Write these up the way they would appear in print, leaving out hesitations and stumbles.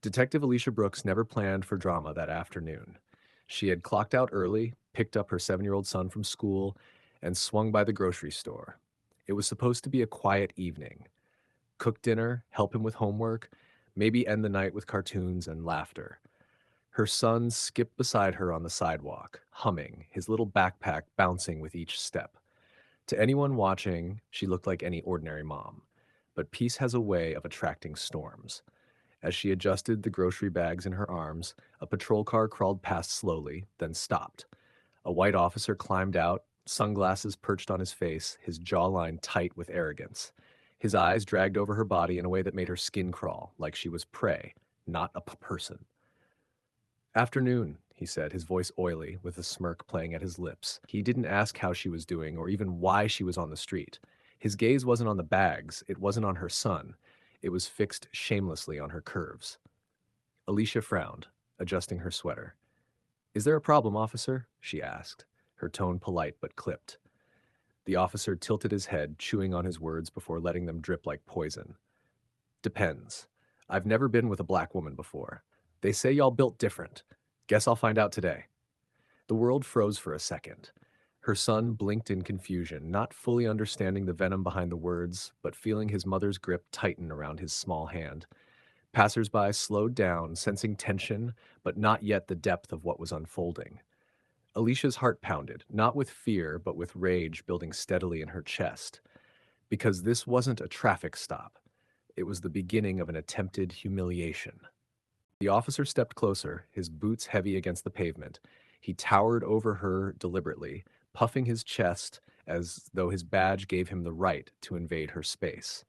Detective Alicia Brooks never planned for drama that afternoon. She had clocked out early, picked up her 7-year-old son from school, and swung by the grocery store. It was supposed to be a quiet evening. Cook dinner, help him with homework, maybe end the night with cartoons and laughter. Her son skipped beside her on the sidewalk, humming, his little backpack bouncing with each step. To anyone watching, she looked like any ordinary mom. But peace has a way of attracting storms. As she adjusted the grocery bags in her arms, a patrol car crawled past slowly, then stopped. A white officer climbed out, sunglasses perched on his face, his jawline tight with arrogance. His eyes dragged over her body in a way that made her skin crawl, like she was prey, not a person. "Afternoon," he said, his voice oily, with a smirk playing at his lips. He didn't ask how she was doing or even why she was on the street. His gaze wasn't on the bags, it wasn't on her son. It was fixed shamelessly on her curves. Alicia frowned, adjusting her sweater. "Is there a problem, officer?" she asked, her tone polite but clipped. The officer tilted his head, chewing on his words before letting them drip like poison. "Depends. I've never been with a black woman before. They say y'all built different. Guess I'll find out today." The world froze for a second. Her son blinked in confusion, not fully understanding the venom behind the words, but feeling his mother's grip tighten around his small hand. Passersby slowed down, sensing tension, but not yet the depth of what was unfolding. Alicia's heart pounded, not with fear, but with rage building steadily in her chest. Because this wasn't a traffic stop. It was the beginning of an attempted humiliation. The officer stepped closer, his boots heavy against the pavement. He towered over her deliberately, puffing his chest as though his badge gave him the right to invade her space.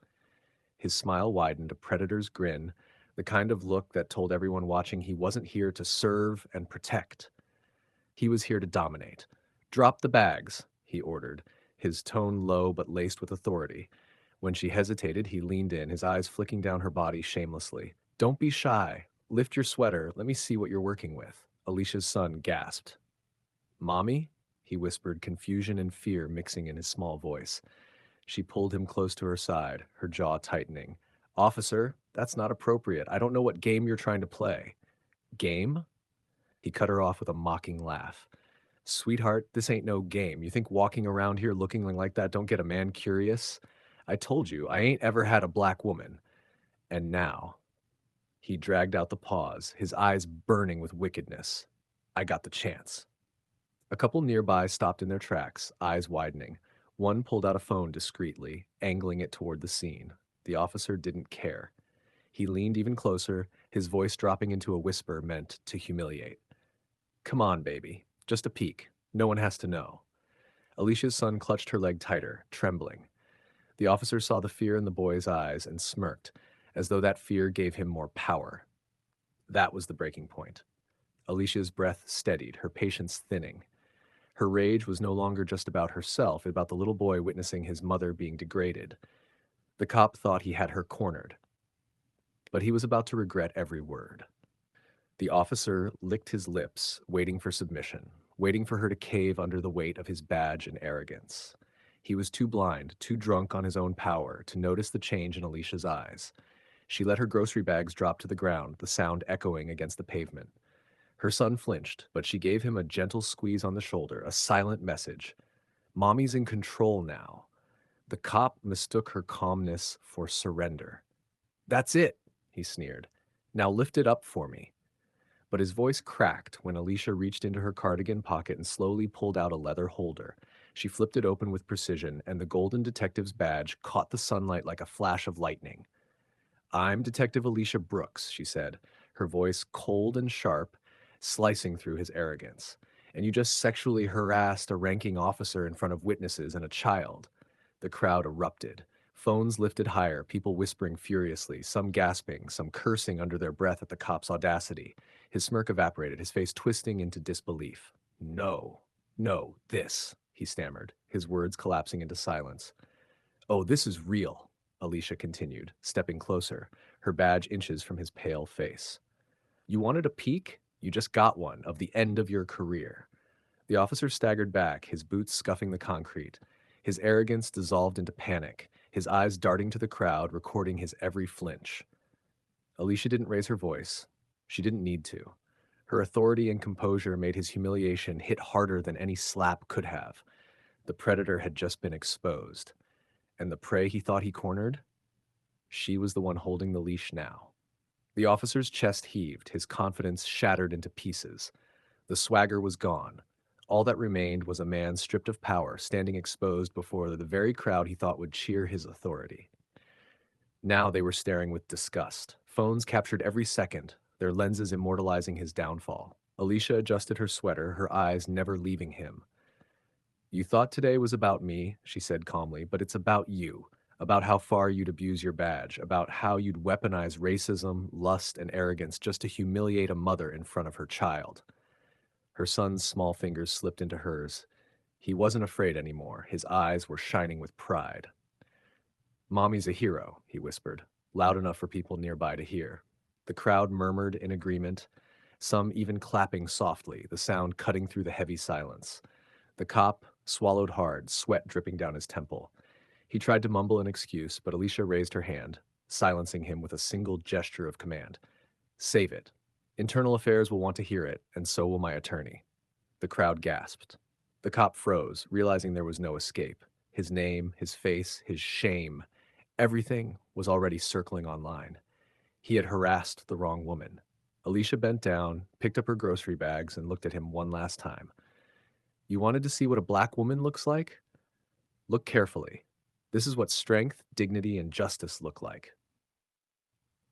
His smile widened, a predator's grin, the kind of look that told everyone watching he wasn't here to serve and protect. He was here to dominate. "Drop the bags," he ordered, his tone low but laced with authority. When she hesitated, he leaned in, his eyes flicking down her body shamelessly. "Don't be shy. Lift your sweater. Let me see what you're working with." Alicia's son gasped. "Mommy?" he whispered, confusion and fear mixing in his small voice. She pulled him close to her side, her jaw tightening. "Officer, that's not appropriate. I don't know what game you're trying to play." "Game?" He cut her off with a mocking laugh. "Sweetheart, this ain't no game. You think walking around here looking like that don't get a man curious? I told you, I ain't ever had a black woman. And now," he dragged out the pause, his eyes burning with wickedness, "I got the chance." A couple nearby stopped in their tracks, eyes widening. One pulled out a phone discreetly, angling it toward the scene. The officer didn't care. He leaned even closer, his voice dropping into a whisper meant to humiliate. "Come on, baby. Just a peek. No one has to know." Alicia's son clutched her leg tighter, trembling. The officer saw the fear in the boy's eyes and smirked, as though that fear gave him more power. That was the breaking point. Alicia's breath steadied, her patience thinning. Her rage was no longer just about herself, about the little boy witnessing his mother being degraded. The cop thought he had her cornered, but he was about to regret every word. The officer licked his lips, waiting for submission, waiting for her to cave under the weight of his badge and arrogance. He was too blind, too drunk on his own power to notice the change in Alicia's eyes. She let her grocery bags drop to the ground, the sound echoing against the pavement. Her son flinched, but she gave him a gentle squeeze on the shoulder, a silent message. "Mommy's in control now." The cop mistook her calmness for surrender. "That's it," he sneered. "Now lift it up for me." But his voice cracked when Alicia reached into her cardigan pocket and slowly pulled out a leather holder. She flipped it open with precision, and the golden detective's badge caught the sunlight like a flash of lightning. "I'm Detective Alicia Brooks," she said, her voice cold and sharp, slicing through his arrogance. "And you just sexually harassed a ranking officer in front of witnesses and a child." The crowd erupted. Phones lifted higher, people whispering furiously, some gasping, some cursing under their breath at the cop's audacity. His smirk evaporated, his face twisting into disbelief. "No, no, this," he stammered, his words collapsing into silence. "Oh, this is real," Alicia continued, stepping closer, her badge inches from his pale face. "You wanted a peek? You just got one, of the end of your career." The officer staggered back, his boots scuffing the concrete. His arrogance dissolved into panic, his eyes darting to the crowd, recording his every flinch. Alicia didn't raise her voice. She didn't need to. Her authority and composure made his humiliation hit harder than any slap could have. The predator had just been exposed, and the prey he thought he cornered, she was the one holding the leash now. The officer's chest heaved, his confidence shattered into pieces. The swagger was gone. All that remained was a man stripped of power, standing exposed before the very crowd he thought would cheer his authority. Now they were staring with disgust. Phones captured every second, their lenses immortalizing his downfall. Alicia adjusted her sweater, her eyes never leaving him. "You thought today was about me," she said calmly, "but it's about you. About how far you'd abuse your badge, about how you'd weaponize racism, lust, and arrogance just to humiliate a mother in front of her child." Her son's small fingers slipped into hers. He wasn't afraid anymore. His eyes were shining with pride. "Mommy's a hero," he whispered, loud enough for people nearby to hear. The crowd murmured in agreement, some even clapping softly, the sound cutting through the heavy silence. The cop swallowed hard, sweat dripping down his temple. He tried to mumble an excuse, but Alicia raised her hand, silencing him with a single gesture of command. "Save it. Internal Affairs will want to hear it, and so will my attorney." The crowd gasped. The cop froze, realizing there was no escape. His name, his face, his shame, everything was already circling online. He had harassed the wrong woman. Alicia bent down, picked up her grocery bags, and looked at him one last time. "You wanted to see what a black woman looks like? Look carefully. This is what strength, dignity, and justice look like."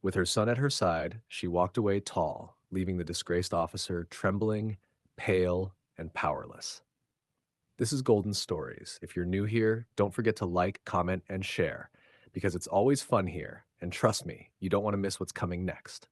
With her son at her side, she walked away tall, leaving the disgraced officer trembling, pale, and powerless. This is Golden Stories. If you're new here, don't forget to like, comment, and share, because it's always fun here, and trust me, you don't want to miss what's coming next.